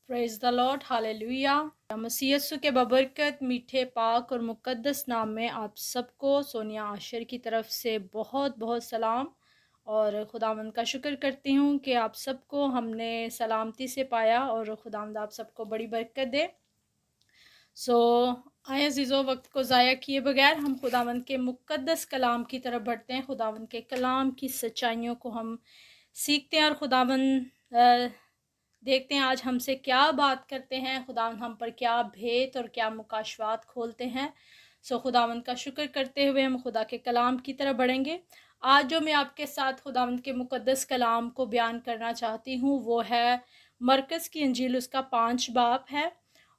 Praise the lord, hallelujah. मसीह यीशु के बबरकत मीठे पाक और मुक़द्दस नाम में आप सबको सोनिया आशर की तरफ से बहुत बहुत सलाम और खुदावंद का शुक्र करती हूँ कि आप सबको हमने सलामती से पाया और खुदावंद आप सबको बड़ी बरकत दे। आए अज़ीज़ो, वक्त को ज़ाया किए बगैर हम खुदावंद के मुक़द्दस कलाम की तरफ बढ़ते हैं। खुदावंद के कलाम की सच्चाइयों को हम सीखते हैं और खुदावंद देखते हैं आज हमसे क्या बात करते हैं, खुदावंद हम पर क्या भेद और क्या मुकाशवात खोलते हैं। खुदावंद का शुक्र करते हुए हम खुदा के कलाम की तरफ बढ़ेंगे। आज जो मैं आपके साथ खुदावंद के मुक़द्दस कलाम को बयान करना चाहती हूँ वो है मरकज़ की इंजील, उसका 5 बाब है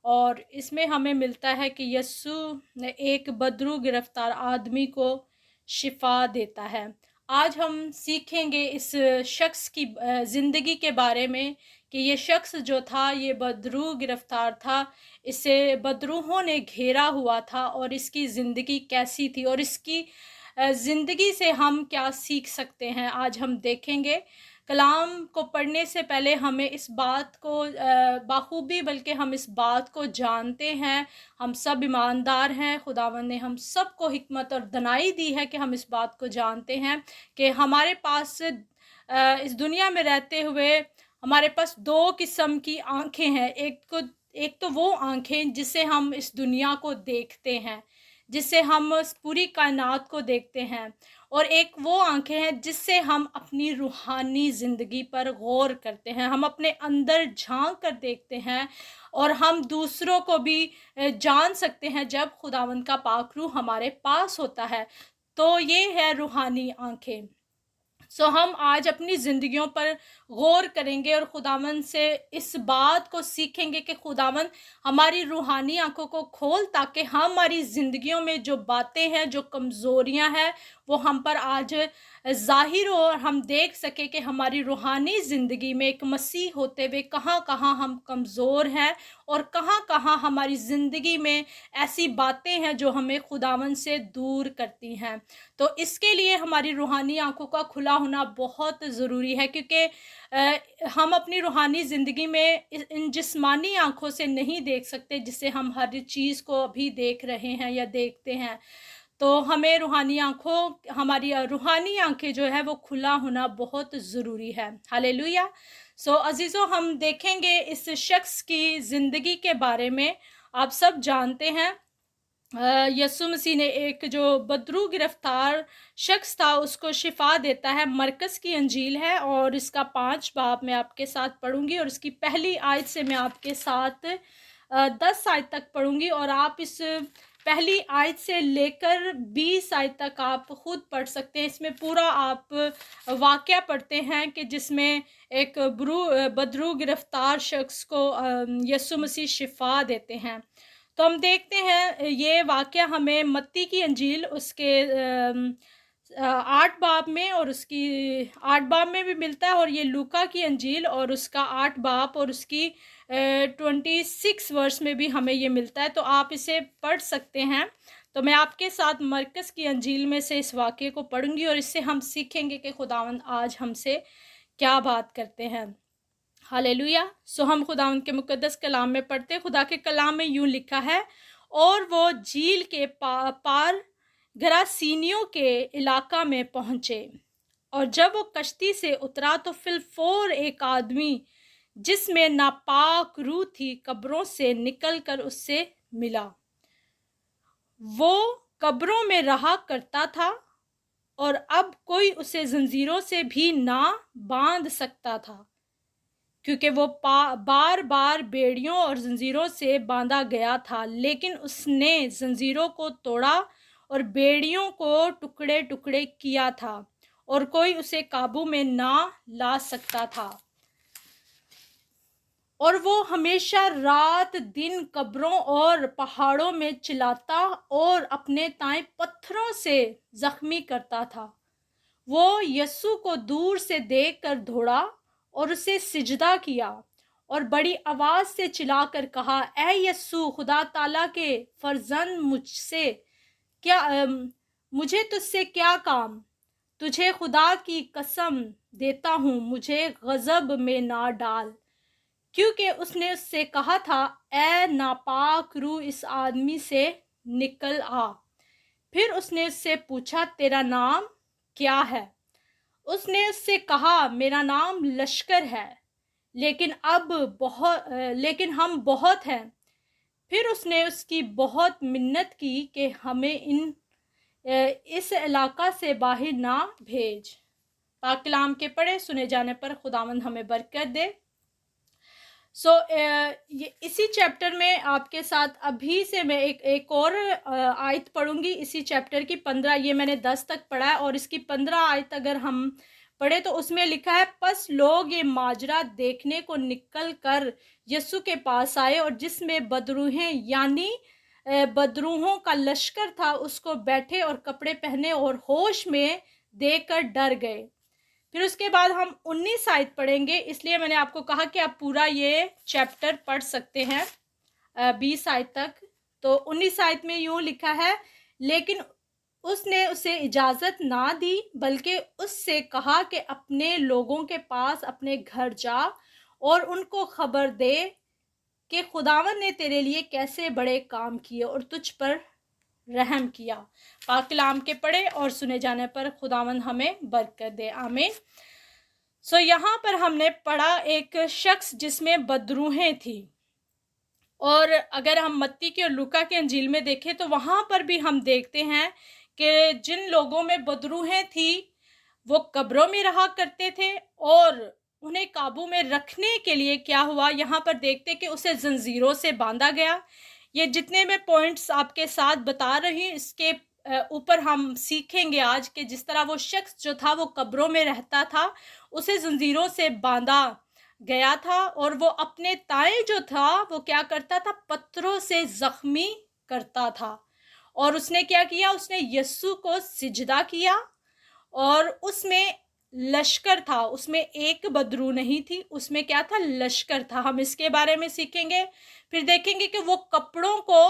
और इसमें हमें मिलता है कि यस्सु एक बदरू गिरफ्तार आदमी को शिफा देता है। आज हम सीखेंगे इस शख्स की ज़िंदगी के बारे में कि ये शख्स जो था ये बदरू गिरफ्तार था, इसे बदरूहों ने घेरा हुआ था और इसकी ज़िंदगी कैसी थी और इसकी ज़िंदगी से हम क्या सीख सकते हैं, आज हम देखेंगे। कलाम को पढ़ने से पहले हमें इस बात को बाखूबी बल्कि हम इस बात को जानते हैं, हम सब ईमानदार हैं। खुदावंद ने हम सबको हिकमत और दनाई दी है कि हम इस बात को जानते हैं कि हमारे पास इस दुनिया में रहते हुए हमारे पास 2 किस्म की आँखें हैं। एक तो वो आँखें जिससे हम इस दुनिया को देखते हैं, जिससे हम इस पूरी कायनात को देखते हैं, और एक वो आँखें हैं जिससे हम अपनी रूहानी ज़िंदगी पर गौर करते हैं। हम अपने अंदर झाँक कर देखते हैं और हम दूसरों को भी जान सकते हैं जब खुदावंद का पाक रूह हमारे पास होता है। तो ये है रूहानी आँखें। हम आज अपनी ज़िंदगियों पर गौर करेंगे और खुदावंद से इस बात को सीखेंगे कि खुदावंद हमारी रूहानी आंखों को खोल, ताकि हमारी ज़िंदगियों में जो बातें हैं, जो कमज़ोरियां हैं, वो हम पर आज ज़ाहिर हो और हम देख सके कि हमारी रूहानी ज़िंदगी में एक मसीह होते हुए कहाँ कहाँ हम कमज़ोर हैं और कहाँ कहाँ हमारी ज़िंदगी में ऐसी बातें हैं जो हमें खुदावंद से दूर करती हैं। तो इसके लिए हमारी रूहानी आंखों का खुला होना बहुत ज़रूरी है, क्योंकि हम अपनी रूहानी ज़िंदगी में इन जिस्मानी आंखों से नहीं देख सकते जिससे हम हर चीज़ को अभी देख रहे हैं या देखते हैं। तो हमें हमारी रूहानी आंखें जो है वो खुला होना बहुत ज़रूरी है। हालेलुया। अज़ीज़ों, हम देखेंगे इस शख्स की ज़िंदगी के बारे में। आप सब जानते हैं यीशु मसीह ने एक जो बदरू गिरफ्तार शख्स था उसको शिफा देता है। मरकज़ की इंजील है और इसका 5 बाब मैं आपके साथ पढ़ूंगी और इसकी पहली आयत से मैं आपके साथ 10 आयत तक पढ़ूंगी और आप इस पहली आयत से लेकर 20 आयत तक आप खुद पढ़ सकते हैं। इसमें पूरा आप वाक़या पढ़ते हैं कि जिसमें एक बदरू गिरफ्तार शख्स को यीशु मसीह शिफा देते हैं। तो हम देखते हैं ये वाक़या हमें मत्ती की इंजील उसके 8 बाब में और उसकी 8 बाब में भी मिलता है, और ये लूका की इंजील और उसका 8 बाब और उसकी 26 वर्स में भी हमें ये मिलता है। तो आप इसे पढ़ सकते हैं। तो मैं आपके साथ मरकज़ की इंजील में से इस वाक़ये को पढ़ूंगी और इससे हम सीखेंगे कि खुदावंद आज हमसे क्या बात करते हैं। हालेलुया। हम खुदावंद के मुक़द्दस कलाम में पढ़ते हैं। खुदा के कलाम में यूं लिखा है, और वो झील के पार गरासीनियों के इलाका में पहुंचे, और जब वो कश्ती से उतरा तो फिलफोर एक आदमी जिसमें नापाक रूह थी कब्रों से निकलकर उससे मिला। वो कब्रों में रहा करता था और अब कोई उसे जंजीरों से भी ना बांध सकता था, क्योंकि वो बार बार बेड़ियों और जंजीरों से बांधा गया था। लेकिन उसने जंजीरों को तोड़ा और बेड़ियों को टुकड़े टुकड़े किया था और कोई उसे काबू में ना ला सकता था। और वो हमेशा रात दिन कब्रों और पहाड़ों में चिल्लाता और अपने ताए पत्थरों से जख्मी करता था। वो यस्सु को दूर से देखकर दौड़ा और उसे सिजदा किया और बड़ी आवाज से चिल्लाकर कहा, ऐ यस्सु, खुदा ताला के फर्जंद, मुझे तुझसे क्या काम? तुझे खुदा की कसम देता हूँ, मुझे गजब में ना डाल, क्योंकि उसने उससे कहा था, ए नापाक रूह, इस आदमी से निकल आ। फिर उसने उससे पूछा, तेरा नाम क्या है? उसने उससे कहा, मेरा नाम लश्कर है, लेकिन हम बहुत हैं। फिर उसने उसकी बहुत मिन्नत की कि हमें इस इलाका से बाहर ना भेज। पाक कलाम के पढ़े सुने जाने पर खुदावंद हमें बरकत दे। ये इसी चैप्टर में आपके साथ अभी से मैं एक और आयत पढ़ूंगी, इसी चैप्टर की 15। ये मैंने 10 तक पढ़ा है और इसकी 15 आयत अगर हम पढ़े तो उसमें लिखा है, बस लोग ये माजरा देखने को निकल कर यीशु के पास आए और जिसमें बदरूहें यानी बदरूहों का लश्कर था उसको बैठे और कपड़े पहने और होश में देखकर डर गए। फिर उसके बाद हम 19 आयत पढ़ेंगे, इसलिए मैंने आपको कहा कि आप पूरा ये चैप्टर पढ़ सकते हैं 20 आयत तक। तो 19 आयत में यूँ लिखा है, लेकिन उसने उसे इजाज़त ना दी, बल्कि उससे कहा कि अपने लोगों के पास अपने घर जा और उनको खबर दे कि खुदावन ने तेरे लिए कैसे बड़े काम किए और तुझ पर रहम किया। पाक कलाम के पढ़े और सुने जाने पर खुदावंद हमें बरकत दे, आमीन। यहाँ पर हमने पढ़ा एक शख्स जिसमें बदरूहें थी, और अगर हम मत्ती के और लूका के अंजील में देखें तो वहाँ पर भी हम देखते हैं कि जिन लोगों में बदरूहें थी वो कब्रों में रहा करते थे, और उन्हें काबू में रखने के लिए क्या हुआ, यहाँ पर देखते कि उसे जंजीरों से बांधा गया। ये जितने मैं पॉइंट्स आपके साथ बता रही हूँ इसके ऊपर हम सीखेंगे आज कि जिस तरह वो शख्स जो था वो कब्रों में रहता था, उसे जंजीरों से बांधा गया था, और वो अपने ताए जो था वो क्या करता था, पत्थरों से जख्मी करता था। और उसने क्या किया, उसने यीशु को सिजदा किया, और उसमें लश्कर था, उसमें एक बदरू नहीं थी, उसमें क्या था, लश्कर था। हम इसके बारे में सीखेंगे। फिर देखेंगे कि वो कपड़ों को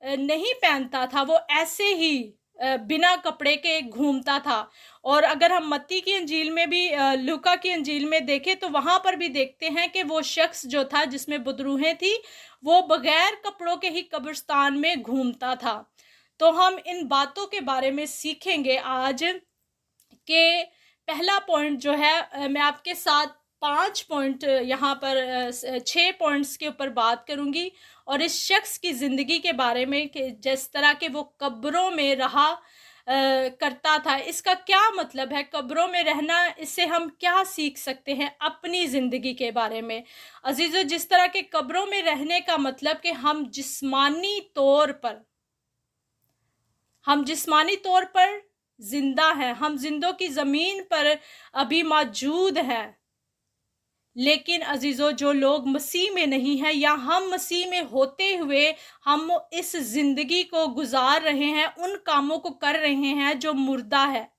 नहीं पहनता था, वो ऐसे ही बिना कपड़े के घूमता था। और अगर हम मत्ती की अंजील में भी लूका की अंजील में देखें तो वहाँ पर भी देखते हैं कि वो शख्स जो था जिसमें बदरूहें थी वो बगैर कपड़ों के ही कब्रिस्तान में घूमता था। तो हम इन बातों के बारे में सीखेंगे आज कि पहला पॉइंट जो है, मैं आपके साथ 5 पॉइंट यहाँ पर 6 पॉइंट्स के ऊपर बात करूँगी, और इस शख्स की ज़िंदगी के बारे में कि जिस तरह के वो कब्रों में रहा करता था। इसका क्या मतलब है कब्रों में रहना, इससे हम क्या सीख सकते हैं अपनी ज़िंदगी के बारे में। अजीज़ों, जिस तरह के कब्रों में रहने का मतलब कि हम जिस्मानी तौर पर जिंदा हैं, हम जिंदों की ज़मीन पर अभी मौजूद हैं, लेकिन अजीज़ों जो लोग मसीह में नहीं हैं या हम मसीह में होते हुए हम इस ज़िंदगी को गुजार रहे हैं, उन कामों को कर रहे हैं जो मुर्दा है,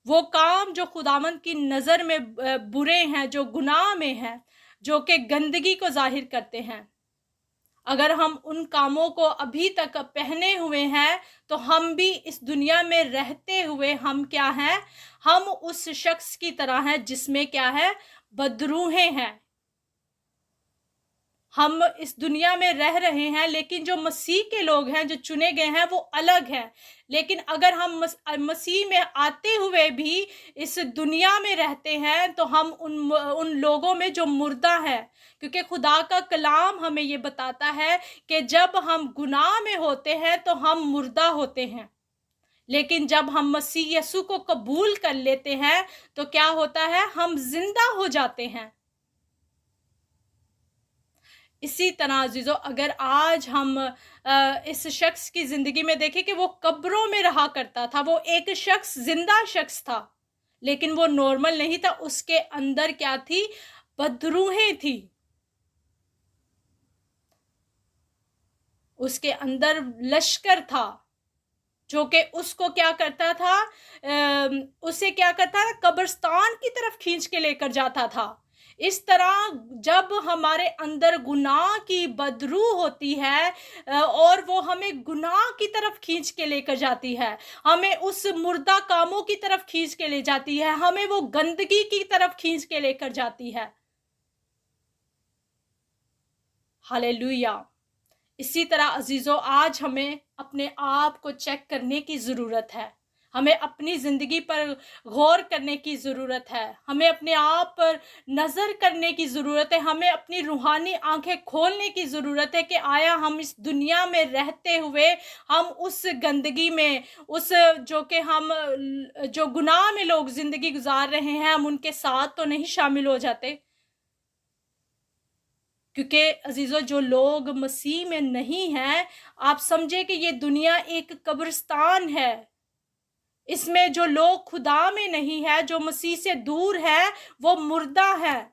वो काम जो खुदावंद की नज़र में बुरे हैं, जो गुनाह में हैं, जो कि गंदगी को जाहिर करते हैं। अगर हम उन कामों को अभी तक पहने हुए हैं तो हम भी इस दुनिया में रहते हुए हम क्या हैं, हम उस शख्स की तरह हैं जिसमें क्या है, बदरूहें हैं। हम इस दुनिया में रह रहे हैं, लेकिन जो मसीह के लोग हैं, जो चुने गए हैं, वो अलग हैं। लेकिन अगर हम मसीह में आते हुए भी इस दुनिया में रहते हैं तो हम उन लोगों में जो मुर्दा है, क्योंकि खुदा का कलाम हमें ये बताता है कि जब हम गुनाह में होते हैं तो हम मुर्दा होते हैं, लेकिन जब हम मसीह यीशु को कबूल कर लेते हैं तो क्या होता है, हम जिंदा हो जाते हैं। इसी तरह अजीज़ों, अगर आज हम इस शख्स की ज़िंदगी में देखें कि वो कब्रों में रहा करता था, वो एक शख्स जिंदा शख्स था, लेकिन वो नॉर्मल नहीं था, उसके अंदर क्या थी, बदरूहें थी, उसके अंदर लश्कर था जो कि उसको क्या करता था, उसे क्या करता था, कब्रिस्तान की तरफ खींच के लेकर जाता था। इस तरह जब हमारे अंदर गुनाह की बदरू होती है और वो हमें गुनाह की तरफ खींच के लेकर जाती है, हमें उस मुर्दा कामों की तरफ खींच के ले जाती है, हमें वो गंदगी की तरफ खींच के लेकर जाती है, हालेलुया। इसी तरह अजीज़ों, आज हमें अपने आप को चेक करने की ज़रूरत है। हमें अपनी ज़िंदगी पर गौर करने की ज़रूरत है। हमें अपने आप पर नज़र करने की ज़रूरत है। हमें अपनी रूहानी आंखें खोलने की ज़रूरत है कि आया हम इस दुनिया में रहते हुए हम उस गंदगी में, उस जो कि हम जो गुनाह में लोग ज़िंदगी गुजार रहे हैं, हम उनके साथ तो नहीं शामिल हो जाते। क्योंकि अजीज़ों, जो लोग मसीह में नहीं हैं, आप समझे कि ये दुनिया एक कब्रिस्तान है। इसमें जो लोग खुदा में नहीं है, जो मसीह से दूर है, वो मुर्दा है।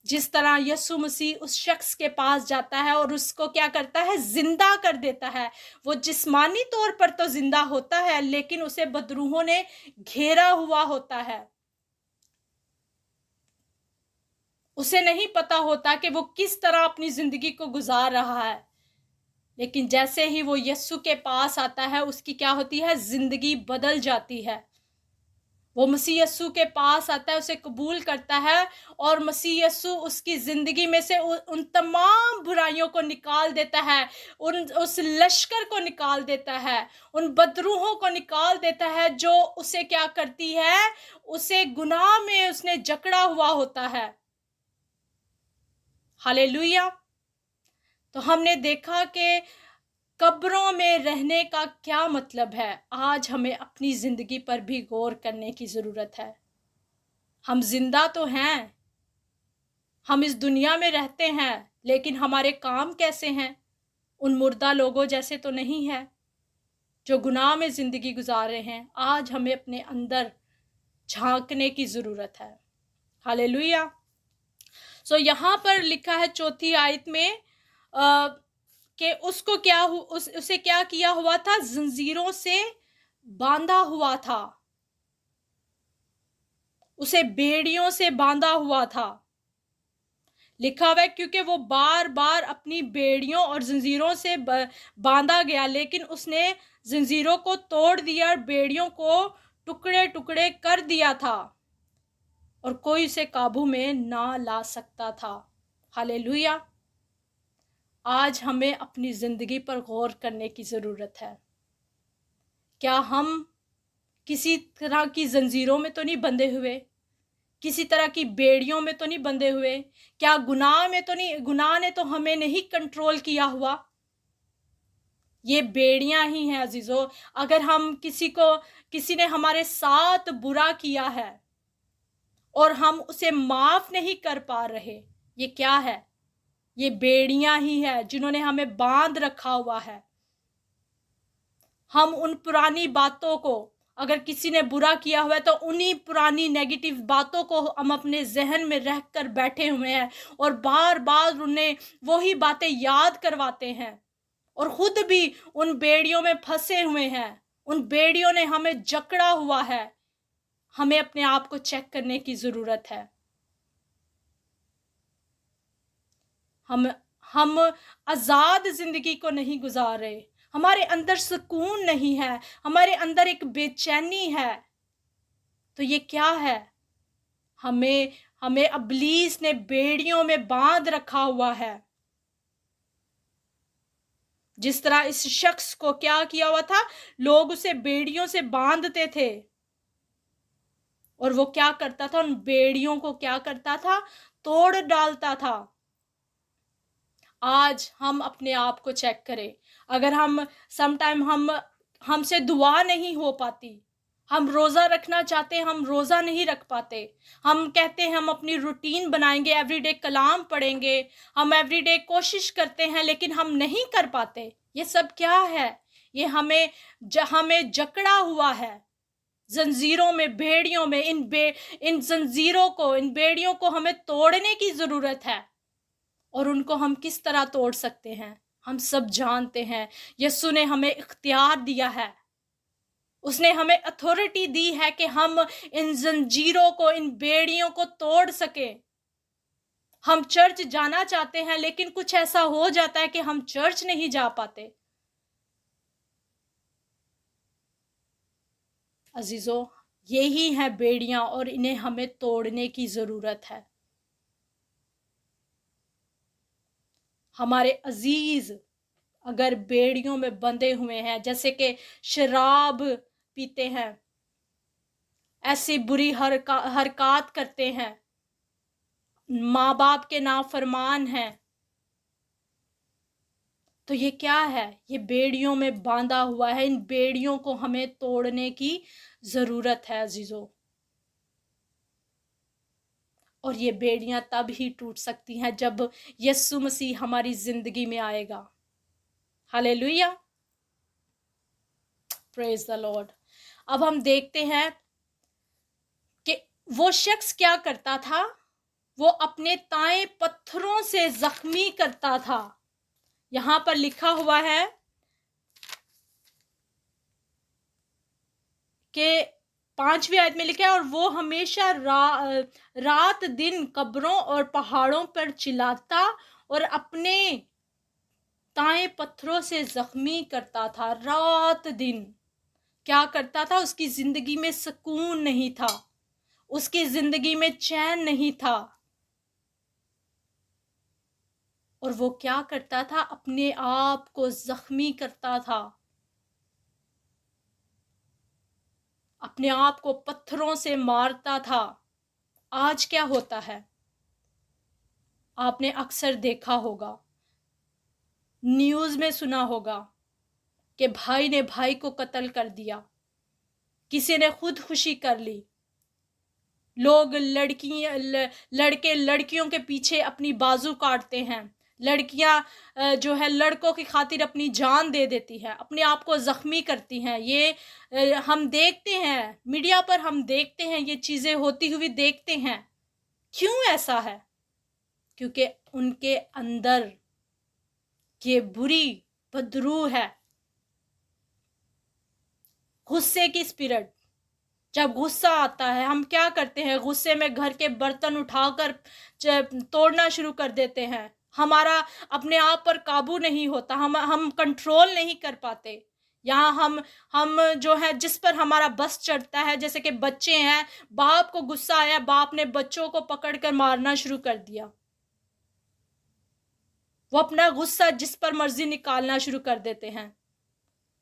जिस तरह यीशु मसीह उस शख्स के पास जाता है और उसको क्या करता है, जिंदा कर देता है। वो जिस्मानी तौर पर तो जिंदा होता है, लेकिन उसे बदरूहों ने घेरा हुआ होता है। उसे नहीं पता होता कि वो किस तरह अपनी जिंदगी को गुजार रहा है। लेकिन जैसे ही वो यीशु के पास आता है, उसकी क्या होती है, जिंदगी बदल जाती है। वो मसीह यीशु के पास आता है, उसे कबूल करता है, और मसीह यीशु उसकी ज़िंदगी में से उन तमाम बुराइयों को निकाल देता है, उस लश्कर को निकाल देता है, उन बदरूहों को निकाल देता है जो उसे क्या करती है, उसे गुनाह में उसने जकड़ा हुआ होता है। हालेलुया। तो हमने देखा कि कब्रों में रहने का क्या मतलब है। आज हमें अपनी ज़िंदगी पर भी गौर करने की ज़रूरत है। हम जिंदा तो हैं, हम इस दुनिया में रहते हैं, लेकिन हमारे काम कैसे हैं? उन मुर्दा लोगों जैसे तो नहीं है जो गुनाह में ज़िंदगी गुजार रहे हैं। आज हमें अपने अंदर झांकने की ज़रूरत है। हालेलुया। सो यहाँ पर लिखा है चौथी आयत में कि उसको उसे क्या किया हुआ था, जंजीरों से बांधा हुआ था, उसे बेड़ियों से बांधा हुआ था। लिखा हुआ है क्योंकि वो बार बार अपनी बेड़ियों और जंजीरों से बांधा गया, लेकिन उसने जंजीरों को तोड़ दिया और बेड़ियों को टुकड़े टुकड़े कर दिया था, और कोई उसे काबू में ना ला सकता था। हालेलुया। आज हमें अपनी ज़िंदगी पर गौर करने की ज़रूरत है। क्या हम किसी तरह की जंजीरों में तो नहीं बंधे हुए, किसी तरह की बेड़ियों में तो नहीं बंधे हुए? क्या गुनाह में तो नहीं, गुनाह ने तो हमें नहीं कंट्रोल किया हुआ? ये बेड़ियां ही हैं अजीजों। अगर हम किसी ने हमारे साथ बुरा किया है और हम उसे माफ नहीं कर पा रहे, ये क्या है? ये बेड़ियां ही है जिन्होंने हमें बांध रखा हुआ है। हम उन पुरानी बातों को, अगर किसी ने बुरा किया हुआ है तो उन्हीं पुरानी नेगेटिव बातों को हम अपने जहन में रख कर बैठे हुए हैं और बार बार उन्हें वही बातें याद करवाते हैं, और खुद भी उन बेड़ियों में फंसे हुए हैं। उन बेड़ियों ने हमें जकड़ा हुआ है। हमें अपने आप को चेक करने की ज़रूरत है। हम आज़ाद ज़िंदगी को नहीं गुजार रहे। हमारे अंदर सुकून नहीं है, हमारे अंदर एक बेचैनी है। तो ये क्या है? हमें हमें इब्लीस ने बेड़ियों में बांध रखा हुआ है। जिस तरह इस शख्स को क्या किया हुआ था, लोग उसे बेड़ियों से बांधते थे, और वो क्या करता था, उन बेड़ियों को क्या करता था, तोड़ डालता था। आज हम अपने आप को चेक करें। अगर हम हमसे दुआ नहीं हो पाती, हम रोज़ा रखना चाहते हैं, हम रोज़ा नहीं रख पाते। हम कहते हैं हम अपनी रूटीन बनाएंगे, एवरीडे कलाम पढ़ेंगे, हम एवरीडे कोशिश करते हैं, लेकिन हम नहीं कर पाते। ये सब क्या है? ये हमें जकड़ा हुआ है जंजीरों में, बेड़ियों में। इन जंजीरों को, इन बेड़ियों को हमें तोड़ने की ज़रूरत है। और उनको हम किस तरह तोड़ सकते हैं? हम सब जानते हैं, यीशु ने हमें इख्तियार दिया है, उसने हमें अथॉरिटी दी है कि हम इन जंजीरों को, इन बेड़ियों को तोड़ सकें। हम चर्च जाना चाहते हैं, लेकिन कुछ ऐसा हो जाता है कि हम चर्च नहीं जा पाते। अजीजों, यही है बेड़ियां, और इन्हें हमें तोड़ने की ज़रूरत है। हमारे अजीज अगर बेड़ियों में बंधे हुए हैं, जैसे कि शराब पीते हैं, ऐसी बुरी हरकत करते हैं, माँ बाप के नाफरमान हैं, तो ये क्या है? ये बेड़ियों में बांधा हुआ है। इन बेड़ियों को हमें तोड़ने की ज़रूरत है अजीज़ों। और ये बेड़ियां तब ही टूट सकती हैं जब यीशु मसीह हमारी ज़िंदगी में आएगा। Hallelujah, praise the Lord. अब हम देखते हैं कि वो शख्स क्या करता था। वो अपने ताए पत्थरों से जख्मी करता था। यहां पर लिखा हुआ है कि 5वीं आयत में लिखा है, और वो हमेशा रात दिन कब्रों और पहाड़ों पर चिल्लाता और अपने ताए पत्थरों से जख्मी करता था। रात दिन क्या करता था? उसकी जिंदगी में सुकून नहीं था, उसकी जिंदगी में चैन नहीं था। और वो क्या करता था? अपने आप को जख्मी करता था, अपने आप को पत्थरों से मारता था। आज क्या होता है? आपने अक्सर देखा होगा, न्यूज़ में सुना होगा कि भाई ने भाई को कत्ल कर दिया, किसी ने खुदकुशी कर ली। लोग लड़के लड़कियों के पीछे अपनी बाजू काटते हैं। लड़कियां जो है लड़कों की खातिर अपनी जान दे देती है, अपने आप को ज़ख्मी करती हैं। ये हम देखते हैं, मीडिया पर हम देखते हैं, ये चीज़ें होती हुई देखते हैं। क्यों ऐसा है? क्योंकि उनके अंदर ये बुरी बदरू है, गुस्से की स्पिरिट। जब गुस्सा आता है, हम क्या करते हैं? गुस्से में घर के बर्तन उठाकर तोड़ना शुरू कर देते हैं। हमारा अपने आप पर काबू नहीं होता, हम कंट्रोल नहीं कर पाते। यहाँ हम जो है जिस पर हमारा बस चढ़ता है, जैसे कि बच्चे हैं, बाप को गुस्सा आया, बाप ने बच्चों को पकड़कर मारना शुरू कर दिया। वो अपना गुस्सा जिस पर मर्जी निकालना शुरू कर देते हैं,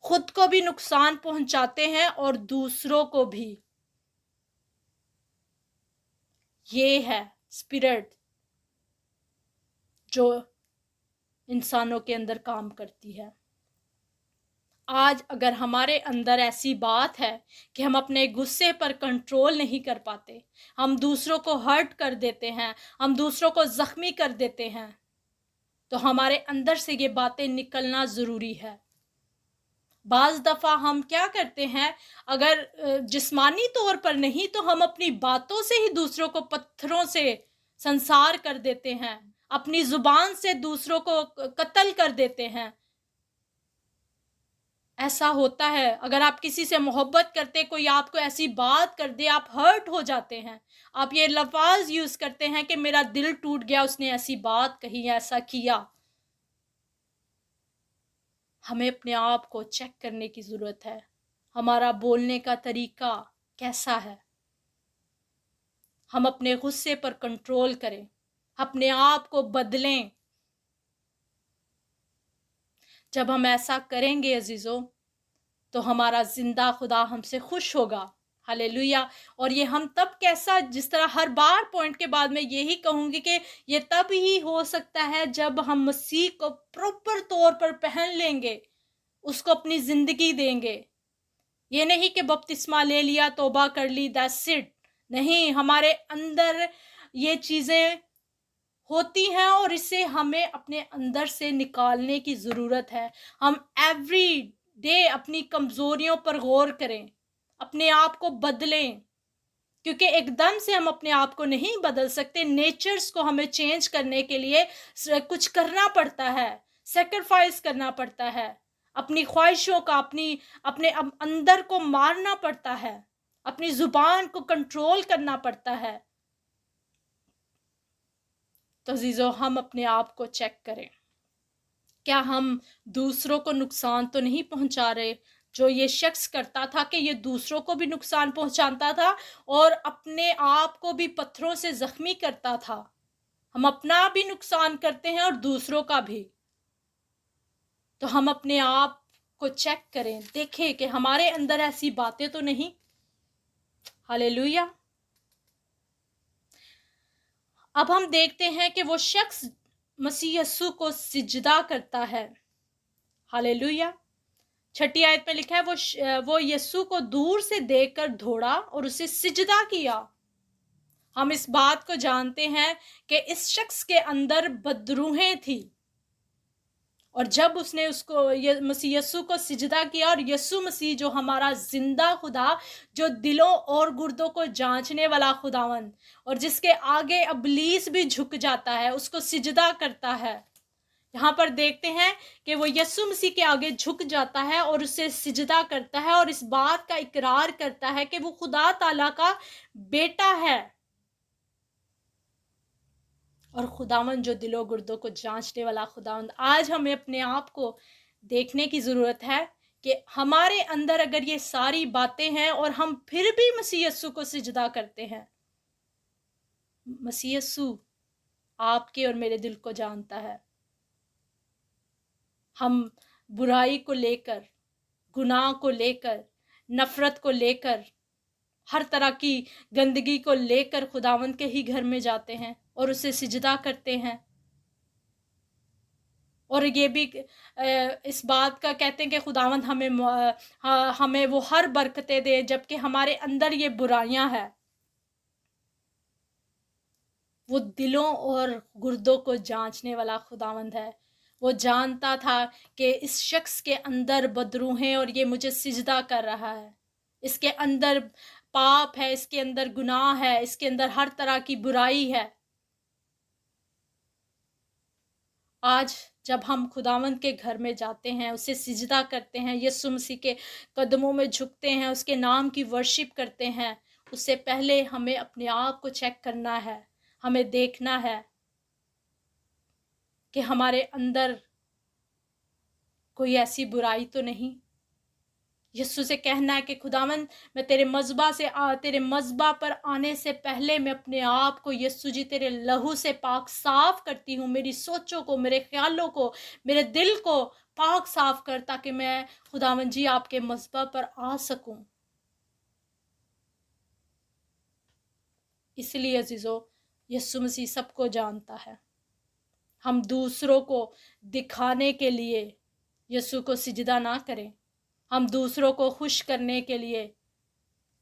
खुद को भी नुकसान पहुंचाते हैं और दूसरों को भी। ये है स्पिरिट जो इंसानों के अंदर काम करती है। आज अगर हमारे अंदर ऐसी बात है कि हम अपने गुस्से पर कंट्रोल नहीं कर पाते, हम दूसरों को हर्ट कर देते हैं, हम दूसरों को ज़ख्मी कर देते हैं, तो हमारे अंदर से ये बातें निकलना ज़रूरी है। बाज़ दफ़ा हम क्या करते हैं, अगर जिस्मानी तौर पर नहीं तो हम अपनी बातों से ही दूसरों को पत्थरों से संसार कर देते हैं, अपनी ज़ुबान से दूसरों को कत्ल कर देते हैं। ऐसा होता है, अगर आप किसी से मोहब्बत करते, कोई आपको ऐसी बात कर दे, आप हर्ट हो जाते हैं। आप ये लफ्ज़ यूज़ करते हैं कि मेरा दिल टूट गया, उसने ऐसी बात कही, ऐसा किया। हमें अपने आप को चेक करने की ज़रूरत है। हमारा बोलने का तरीका कैसा है? हम अपने गुस्से पर कंट्रोल करें, अपने आप को बदलें। जब हम ऐसा करेंगे अजीज़ों, तो हमारा ज़िंदा खुदा हमसे खुश होगा। हालेलुया। और ये हम तब कैसा, जिस तरह हर बार पॉइंट के बाद मैं यही कहूँगी कि ये तब ही हो सकता है जब हम मसीह को प्रॉपर तौर पर पहन लेंगे, उसको अपनी ज़िंदगी देंगे। ये नहीं कि बपतिस्मा ले लिया, तौबा कर ली, दैट्स इट। नहीं, हमारे अंदर ये चीज़ें होती हैं और इसे हमें अपने अंदर से निकालने की ज़रूरत है। हम एवरी डे अपनी कमज़ोरियों पर गौर करें, अपने आप को बदलें, क्योंकि एकदम से हम अपने आप को नहीं बदल सकते। नेचर्स को हमें चेंज करने के लिए कुछ करना पड़ता है, सेक्रीफाइस करना पड़ता है, अपनी ख्वाहिशों का, अपने अंदर को मारना पड़ता है, अपनी ज़ुबान को कंट्रोल करना पड़ता है। तो अजीज़ों, हम अपने आप को चेक करें, क्या हम दूसरों को नुकसान तो नहीं पहुंचा रहे? जो ये शख्स करता था कि ये दूसरों को भी नुकसान पहुंचाता था और अपने आप को भी पत्थरों से ज़ख्मी करता था। हम अपना भी नुकसान करते हैं और दूसरों का भी। तो हम अपने आप को चेक करें, देखें कि हमारे अंदर ऐसी बातें तो नहीं। हालेलुया। अब हम देखते हैं कि वो शख्स मसीह यस्सु को सिजदा करता है। हालेलुया। 6 आयत में लिखा है वो यस्सु को दूर से देखकर दौड़ा और उसे सिजदा किया। हम इस बात को जानते हैं कि इस शख्स के अंदर बदरूहें थी, और जब उसने मसीह यस्सु को सिजदा किया, और यस्सु मसीह जो हमारा जिंदा खुदा, जो दिलों और गुर्दों को जांचने वाला खुदावंद, और जिसके आगे इब्लीस भी झुक जाता है, उसको सिजदा करता है। यहाँ पर देखते हैं कि वो यस्सु मसीह के आगे झुक जाता है और उसे सिजदा करता है और इस बात का इकरार करता है कि वो खुदा ताला का बेटा है। और खुदावंद जो दिलो गुर्दों को जांचने वाला खुदावंद, आज हमें अपने आप को देखने की ज़रूरत है कि हमारे अंदर अगर ये सारी बातें हैं और हम फिर भी मसीह यस्सु को सिजदा करते हैं। मसीह यस्सु आपके और मेरे दिल को जानता है। हम बुराई को लेकर, गुनाह को लेकर, नफरत को लेकर, हर तरह की गंदगी को लेकर खुदावंद के ही घर में जाते हैं और उसे सिजदा करते हैं। और ये भी इस बात का कहते हैं कि खुदावंद हमें वो हर बरकतें दे, जबकि हमारे अंदर ये बुराइयां हैं। वो दिलों और गुर्दों को जांचने वाला खुदावंद है। वो जानता था कि इस शख्स के अंदर बदरूहें और ये मुझे सिजदा कर रहा है, इसके अंदर पाप है, इसके अंदर गुनाह है, इसके अंदर हर तरह की बुराई है। आज जब हम खुदावंद के घर में जाते हैं, उसे सिजदा करते हैं, यीशु मसीह के कदमों में झुकते हैं, उसके नाम की वर्शिप करते हैं, उससे पहले हमें अपने आप को चेक करना है। हमें देखना है कि हमारे अंदर कोई ऐसी बुराई तो नहीं। यीशु से कहना है कि खुदावंद, मैं तेरे मज़बा पर आने से पहले मैं अपने आप को यीशु जी तेरे लहू से पाक साफ करती हूँ। मेरी सोचों को, मेरे ख्यालों को, मेरे दिल को पाक साफ कर, ताकि मैं खुदावंद जी आपके मज़बा पर आ सकूं। इसलिए अजीज़ों, यीशु मसीह सबको जानता है। हम दूसरों को दिखाने के लिए यीशु को सिजदा ना करें। हम दूसरों को खुश करने के लिए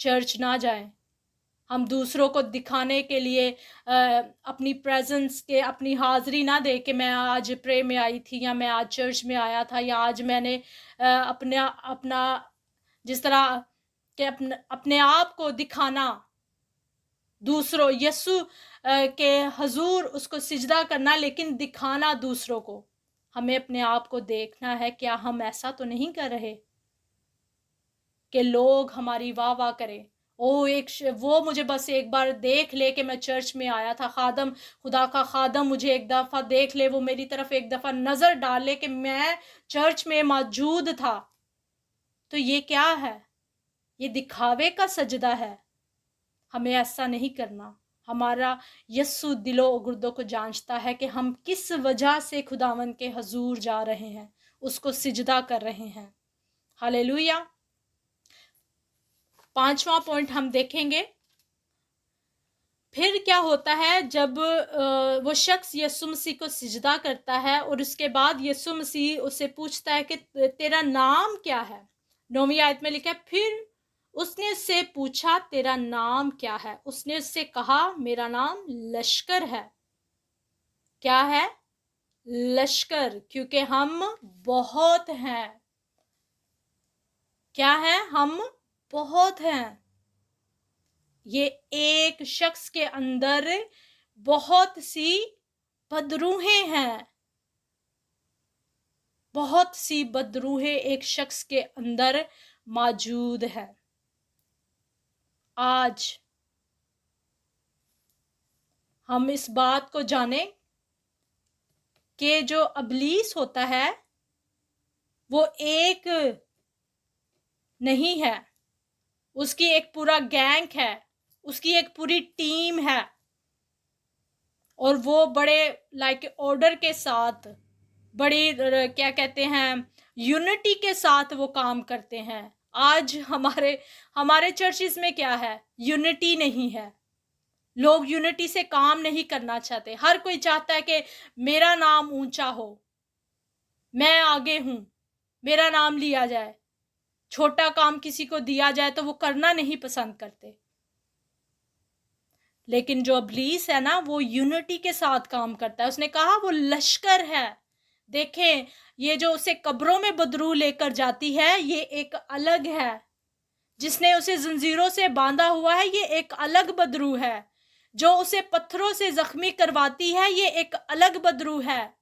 चर्च ना जाएं। हम दूसरों को दिखाने के लिए अपनी प्रेजेंस के, अपनी हाज़िरी ना दे कि मैं आज प्रे में आई थी, या मैं आज चर्च में आया था, या आज मैंने अपना जिस तरह के अपने आप को दिखाना, दूसरों यीशु के हजूर उसको सिजदा करना, लेकिन दिखाना दूसरों को। हमें अपने आप को देखना है, क्या हम ऐसा तो नहीं कर रहे कि लोग हमारी वाह वाह करें। वो मुझे बस एक बार देख ले कि मैं चर्च में आया था, खुदा का खादम मुझे एक दफ़ा देख ले, वो मेरी तरफ एक दफ़ा नज़र डाल ले कि मैं चर्च में मौजूद था। तो ये क्या है? ये दिखावे का सजदा है। हमें ऐसा नहीं करना। हमारा यस्सु दिलों और गुर्दों को जांचता है कि हम किस वजह से खुदावन के हजूर जा रहे हैं, उसको सिजदा कर रहे हैं। हालेलुया। 5वां पॉइंट हम देखेंगे, फिर क्या होता है जब वो शख्स यीशु मसीह को सिजदा करता है, और उसके बाद यीशु मसीह उससे पूछता है कि तेरा नाम क्या है। 9वीं आयत में लिखा है, फिर उसने उससे पूछा तेरा नाम क्या है। उसने उससे कहा मेरा नाम लश्कर है। क्या है? लश्कर, क्योंकि हम बहुत हैं। क्या है? हम बहुत हैं। ये एक शख्स के अंदर बहुत सी बदरूहें हैं। बहुत सी बदरूहें एक शख्स के अंदर मौजूद है। आज हम इस बात को जानें कि जो इब्लीस होता है वो एक नहीं है, उसकी एक पूरा गैंग है, उसकी एक पूरी टीम है, और वो बड़े लाइक ऑर्डर के साथ, बड़ी क्या कहते हैं, यूनिटी के साथ वो काम करते हैं। आज हमारे हमारे चर्चिस में क्या है, यूनिटी नहीं है। लोग यूनिटी से काम नहीं करना चाहते। हर कोई चाहता है कि मेरा नाम ऊंचा हो, मैं आगे हूं, मेरा नाम लिया जाए। छोटा काम किसी को दिया जाए तो वो करना नहीं पसंद करते। लेकिन जो इब्लीस है ना, वो यूनिटी के साथ काम करता है। उसने कहा वो लश्कर है। देखें, ये जो उसे कब्रों में बदरू लेकर जाती है, ये एक अलग है। जिसने उसे जंजीरों से बांधा हुआ है, ये एक अलग बदरू है। जो उसे पत्थरों से जख्मी करवाती है, ये एक अलग बदरू है।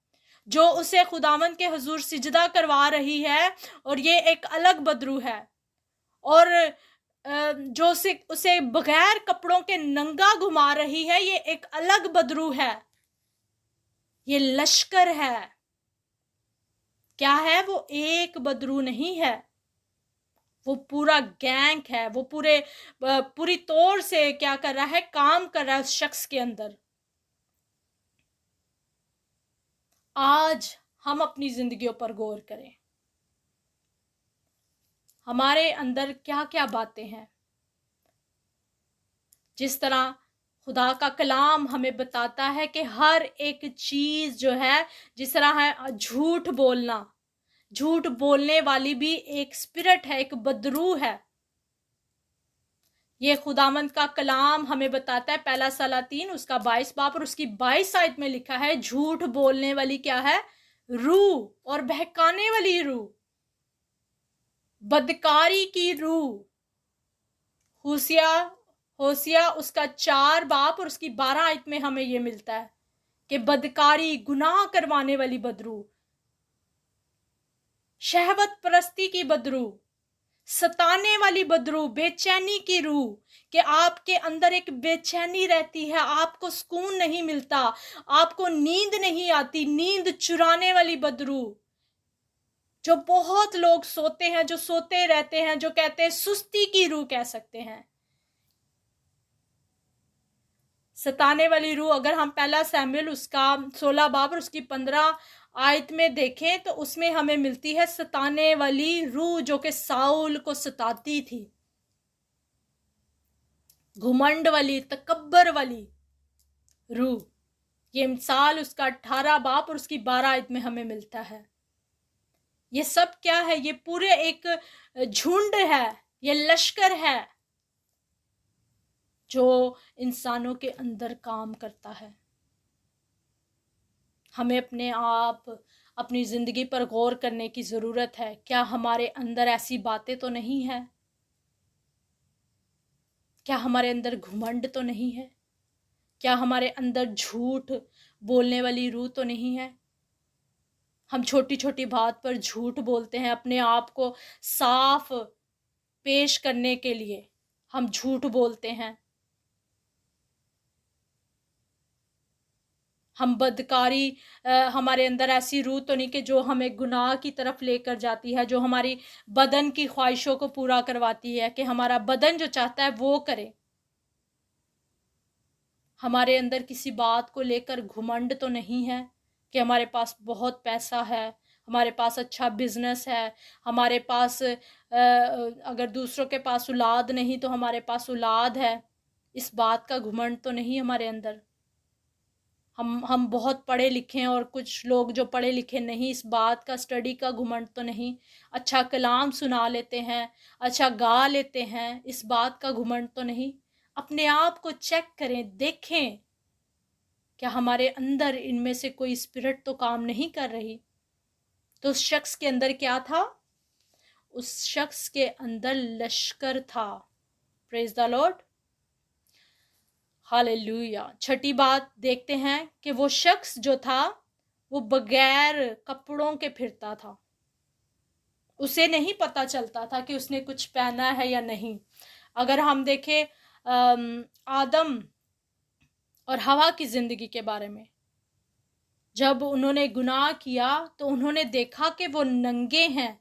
जो उसे खुदावंद के हुजूर सिजदा करवा रही है, और ये एक अलग बदरू है। और जो उसे बगैर कपड़ों के नंगा घुमा रही है, ये एक अलग बदरू है। ये लश्कर है। क्या है वो? एक बदरू नहीं है, वो पूरा गैंग है। वो पूरी तौर से क्या कर रहा है, काम कर रहा है उस शख्स के अंदर। आज हम अपनी जिंदगियों पर गौर करें, हमारे अंदर क्या क्या बातें हैं। जिस तरह खुदा का कलाम हमें बताता है कि हर एक चीज जो है, जिस तरह है झूठ बोलना, झूठ बोलने वाली भी एक स्पिरिट है, एक बदरू है। ये खुदावंद का कलाम हमें बताता है, पहला सलातीन उसका 22 बाब और उसकी 22 आयत में लिखा है, झूठ बोलने वाली क्या है? रूह, और बहकाने वाली रूह, बदकारी की रूह। होसिया उसका 4 बाब और उसकी 12 आयत में हमें ये मिलता है कि बदकारी, गुनाह करवाने वाली बदरू, शहवत परस्ती की बदरू, सताने वाली बदरू, बेचैनी की रूह, कि आपके अंदर एक बेचैनी रहती है, आपको सुकून नहीं मिलता, आपको नींद नहीं आती, नींद चुराने वाली बदरू। जो बहुत लोग सोते हैं, जो सोते रहते हैं, जो कहते हैं सुस्ती की रूह कह सकते हैं। सताने वाली रूह, अगर हम पहला सैमुएल उसका 16 बाब और उसकी 15 आयत में देखें तो उसमें हमें मिलती है सताने वाली रूह, जो कि साउल को सताती थी। घुमंड वाली, तकब्बर वाली रूह। ये मिसाल उसका 18 बाब और उसकी 12 आयत में हमें मिलता है। ये सब क्या है? ये पूरे एक झुंड है, ये लश्कर है जो इंसानों के अंदर काम करता है। हमें अपने आप, अपनी ज़िंदगी पर गौर करने की ज़रूरत है। क्या हमारे अंदर ऐसी बातें तो नहीं है? क्या हमारे अंदर घुमंड तो नहीं है? क्या हमारे अंदर झूठ बोलने वाली रूह तो नहीं है? हम छोटी छोटी बात पर झूठ बोलते हैं, अपने आप को साफ पेश करने के लिए हम झूठ बोलते हैं। हम बदकारी, हमारे अंदर ऐसी रूह तो नहीं कि जो हमें गुनाह की तरफ लेकर जाती है, जो हमारी बदन की ख्वाहिशों को पूरा करवाती है, कि हमारा बदन जो चाहता है वो करे। हमारे अंदर किसी बात को लेकर घुमंड तो नहीं है कि हमारे पास बहुत पैसा है, हमारे पास अच्छा बिजनेस है, हमारे पास अगर दूसरों के पास औलाद नहीं तो हमारे पास औलाद है। इस बात का घुमंड तो नहीं हमारे अंदर। हम बहुत पढ़े लिखे हैं और कुछ लोग जो पढ़े लिखे नहीं, इस बात का, स्टडी का घुमंड तो नहीं। अच्छा कलाम सुना लेते हैं, अच्छा गा लेते हैं, इस बात का घुमंड तो नहीं। अपने आप को चेक करें, देखें क्या हमारे अंदर इनमें से कोई स्पिरिट तो काम नहीं कर रही। तो उस शख्स के अंदर क्या था? उस शख्स के अंदर लश्कर था। Praise the lord, hallelujah. छठी बात देखते हैं कि वो शख्स जो था वो बगैर कपड़ों के फिरता था। उसे नहीं पता चलता था कि उसने कुछ पहना है या नहीं। अगर हम देखें आदम और हवा की जिंदगी के बारे में, जब उन्होंने गुनाह किया तो उन्होंने देखा कि वो नंगे हैं।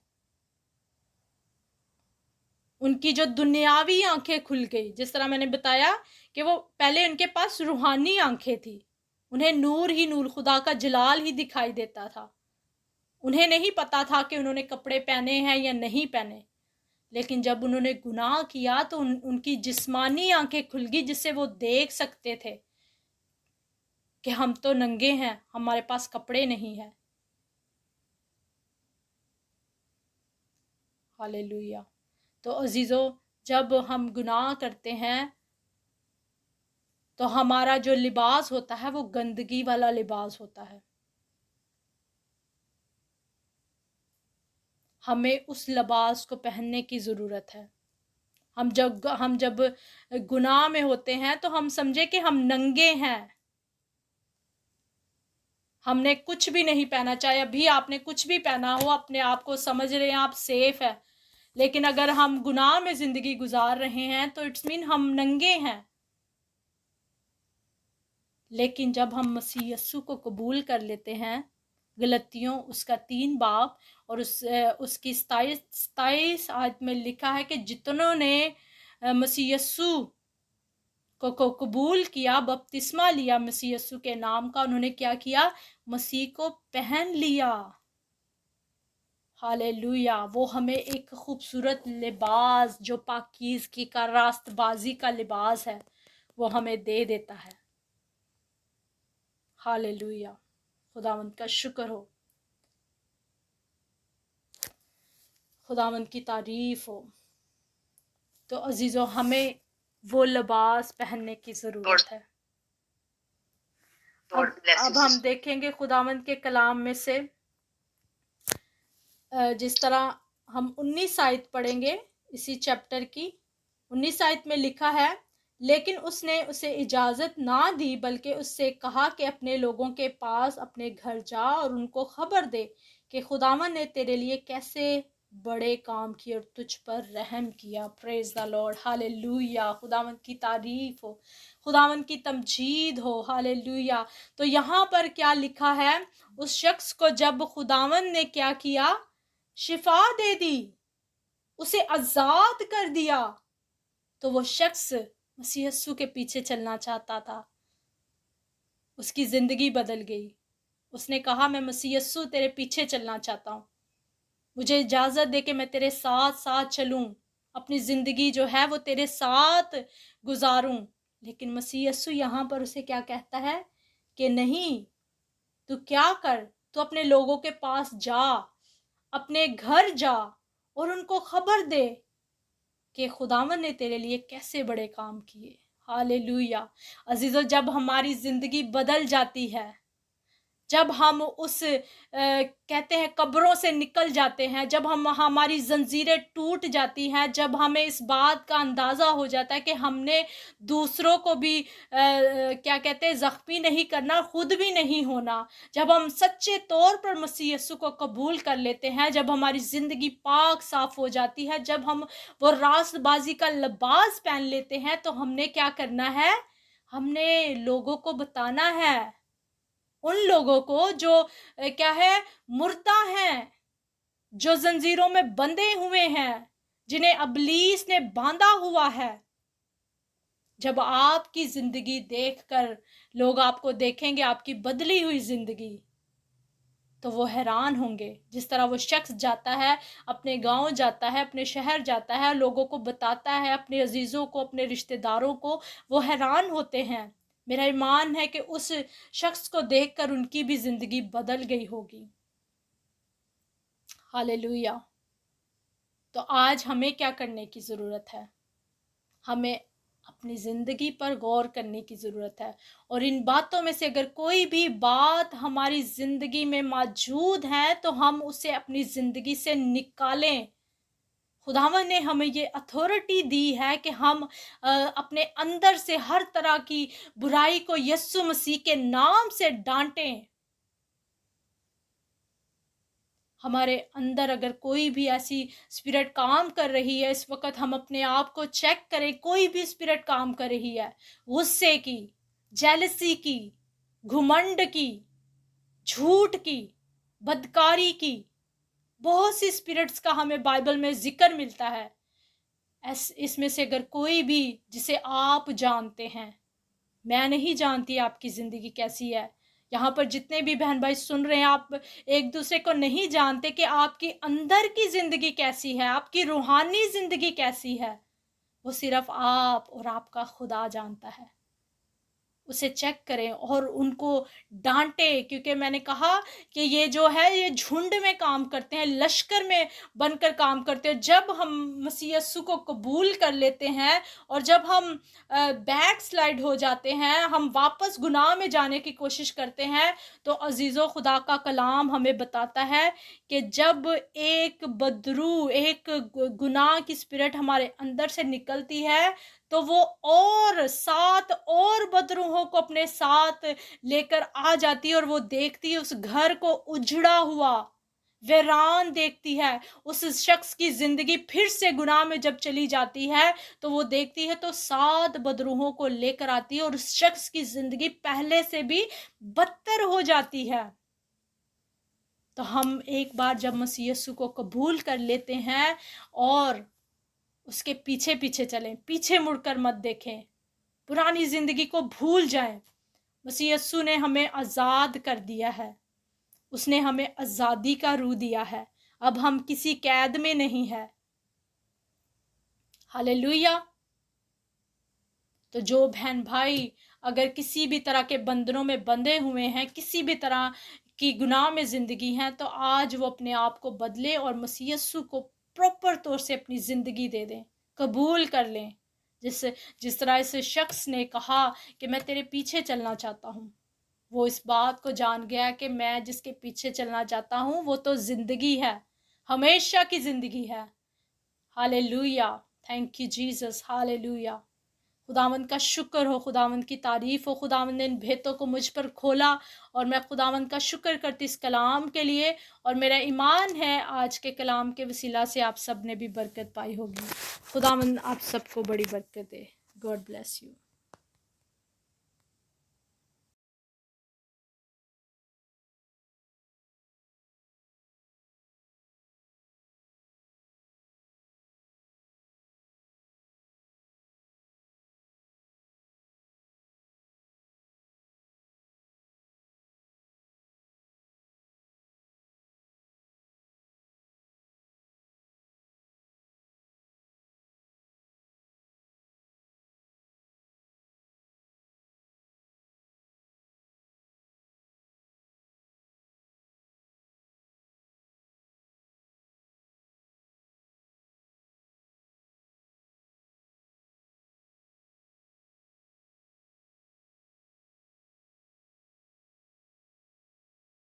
उनकी जो दुनियावी आंखें खुल गई। जिस तरह मैंने बताया कि वो पहले उनके पास रूहानी आंखें थी, उन्हें नूर ही नूर, खुदा का जलाल ही दिखाई देता था। उन्हें नहीं पता था कि उन्होंने कपड़े पहने हैं या नहीं पहने, लेकिन जब उन्होंने गुनाह किया तो उनकी जिस्मानी आंखें खुल गई, जिससे वो देख सकते थे कि हम तो नंगे हैं, हमारे पास कपड़े नहीं हैं। हालेलुया। तो अजीज़ों, जब हम गुनाह करते हैं तो हमारा जो लिबास होता है वो गंदगी वाला लिबास होता है। हमें उस लिबास को पहनने की ज़रूरत है। हम जब गुनाह में होते हैं तो हम समझे कि हम नंगे हैं, हमने कुछ भी नहीं पहना। चाहे अभी आपने कुछ भी पहना हो, अपने आप को समझ रहे हैं आप सेफ है, लेकिन अगर हम गुनाह में ज़िंदगी गुजार रहे हैं तो इट्स मीन हम नंगे हैं। लेकिन जब हम मसीह यस्सु को कबूल कर लेते हैं, गलतियों उसका 3 बाब और उसकी 27 आयत में लिखा है कि जितनों ने मसीह यस्सु को कबूल किया, बपतिस्मा लिया मसीह यस्सु के नाम का, उन्होंने क्या किया? मसीह को पहन लिया। हालेलुया। वो हमें एक खूबसूरत लिबास, जो पाकीज़गी का, रास्तबाजी का लिबास है, वो हमें दे देता है। हालेलुया। खुदावंद का शुक्र हो, खुदावंद की तारीफ हो। तो अजीज़ों, हमें वो लिबास पहनने की ज़रूरत है। अब हम देखेंगे खुदावंद के कलाम में से जिस तरह हम 19 आयत पढ़ेंगे इसी चैप्टर की। 19 आयत में लिखा है, लेकिन उसने उसे इजाज़त ना दी, बल्कि उससे कहा कि अपने लोगों के पास अपने घर जा और उनको खबर दे कि खुदावन ने तेरे लिए कैसे बड़े काम किए और तुझ पर रहम किया। Praise the lord. हालेलुया। खुदावन की तारीफ हो, खुदावन की तमजीद हो। हालेलुया। तो यहाँ पर क्या लिखा है? उस शख्स को जब खुदावन ने क्या किया? शिफा दे दी, उसे आजाद कर दिया, तो वो शख्स मसीह यस्सु के पीछे चलना चाहता था। उसकी जिंदगी बदल गई। उसने कहा, मैं मसीह यस्सु तेरे पीछे चलना चाहता हूँ, मुझे इजाजत दे कि मैं तेरे साथ साथ चलूं, अपनी जिंदगी जो है वो तेरे साथ गुजारूं। लेकिन मसीह यस्सु यहाँ पर उसे क्या कहता है कि नहीं, तू क्या कर, तू अपने लोगों के पास जा, अपने घर जा और उनको खबर दे कि खुदावन ने तेरे लिए कैसे बड़े काम किए। हालेलुया। अजीजों, जब हमारी जिंदगी बदल जाती है, जब हम उस कहते हैं कब्रों से निकल जाते हैं, जब हमारी जंजीरें टूट जाती हैं, जब हमें इस बात का अंदाज़ा हो जाता है कि हमने दूसरों को भी क्या कहते हैं ज़ख्मी नहीं करना, खुद भी नहीं होना, जब हम सच्चे तौर पर मसीह यस्सु को कबूल कर लेते हैं, जब हमारी ज़िंदगी पाक साफ़ हो जाती है, जब हम वो रास्तबाजी का लिबास पहन लेते हैं, तो हमने क्या करना है? हमने लोगों को बताना है, उन लोगों को जो क्या है, मुर्दा हैं, जो जंजीरों में बंधे हुए हैं, जिन्हें अबलीस ने बांधा हुआ है। जब आपकी जिंदगी देखकर लोग आपको देखेंगे, आपकी बदली हुई जिंदगी, तो वो हैरान होंगे। जिस तरह वो शख्स जाता है, अपने गांव जाता है, अपने शहर जाता है, लोगों को बताता है, अपने अजीज़ों को, अपने रिश्तेदारों को, वो हैरान होते हैं। मेरा ईमान है कि उस शख्स को देखकर उनकी भी ज़िंदगी बदल गई होगी। हालेलुया। तो आज हमें क्या करने की ज़रूरत है? हमें अपनी ज़िंदगी पर गौर करने की ज़रूरत है, और इन बातों में से अगर कोई भी बात हमारी ज़िंदगी में मौजूद है तो हम उसे अपनी ज़िंदगी से निकालें। खुदावन ने हमें ये अथॉरिटी दी है कि हम अपने अंदर से हर तरह की बुराई को यीशु मसीह के नाम से डांटें। हमारे अंदर अगर कोई भी ऐसी स्पिरिट काम कर रही है, इस वक्त हम अपने आप को चेक करें। कोई भी स्पिरिट काम कर रही है, गुस्से की, जेलसी की, घुमंड की, झूठ की, बदकारी की, बहुत सी स्पिरिट्स का हमें बाइबल में जिक्र मिलता है। इसमें से अगर कोई भी जिसे आप जानते हैं, मैं नहीं जानती आपकी ज़िंदगी कैसी है। यहाँ पर जितने भी बहन भाई सुन रहे हैं, आप एक दूसरे को नहीं जानते कि आपकी अंदर की ज़िंदगी कैसी है, आपकी रूहानी ज़िंदगी कैसी है। वो सिर्फ आप और आपका खुदा जानता है। उसे चेक करें और उनको डांटें, क्योंकि मैंने कहा कि ये जो है ये झुंड में काम करते हैं, लश्कर में बनकर काम करते हैं। जब हम मसीह यस्सु को कबूल कर लेते हैं और जब हम बैक स्लाइड हो जाते हैं, हम वापस गुनाह में जाने की कोशिश करते हैं, तो अजीज़ो खुदा का कलाम हमें बताता है कि जब एक बदरू, एक गुनाह की स्पिरिट हमारे अंदर से निकलती है, तो वो और 7 और बदरूहों को अपने साथ लेकर आ जाती है और वो देखती है उस घर को उजड़ा हुआ, वीरान देखती है। उस शख्स की ज़िंदगी फिर से गुनाह में जब चली जाती है, तो वो देखती है तो 7 बदरूहों को लेकर आती है और उस शख्स की ज़िंदगी पहले से भी बदतर हो जाती है। तो हम एक बार जब मसीह यीशु को कबूल कर लेते हैं और उसके पीछे पीछे चलें, पीछे मुड़कर मत देखें, पुरानी ज़िंदगी को भूल जाएं। मसीह यीशु ने हमें आज़ाद कर दिया है, उसने हमें आज़ादी का रूह दिया है। अब हम किसी कैद में नहीं है। हालेलुया। तो जो बहन भाई अगर किसी भी तरह के बंधनों में बंधे हुए हैं, किसी भी तरह की गुनाह में ज़िंदगी है, तो आज वो अपने आप को बदले और मसीह यीशु को प्रॉपर तौर से अपनी ज़िंदगी दे दें, कबूल कर लें। जिस तरह इस शख्स ने कहा कि मैं तेरे पीछे चलना चाहता हूँ, वो इस बात को जान गया कि मैं जिसके पीछे चलना चाहता हूँ वो तो ज़िंदगी है, हमेशा की ज़िंदगी है। Hallelujah, thank you Jesus, hallelujah. खुदावंद का शुक्र हो, खुदावंद की तारीफ़ हो। खुदावंद ने इन भेदों को मुझ पर खोला और मैं खुदावंद का शुक्र करती इस कलाम के लिए, और मेरा ईमान है आज के कलाम के वसीला से आप सब ने भी बरकत पाई होगी। खुदावंद आप सबको बड़ी बरकत दे। God bless you.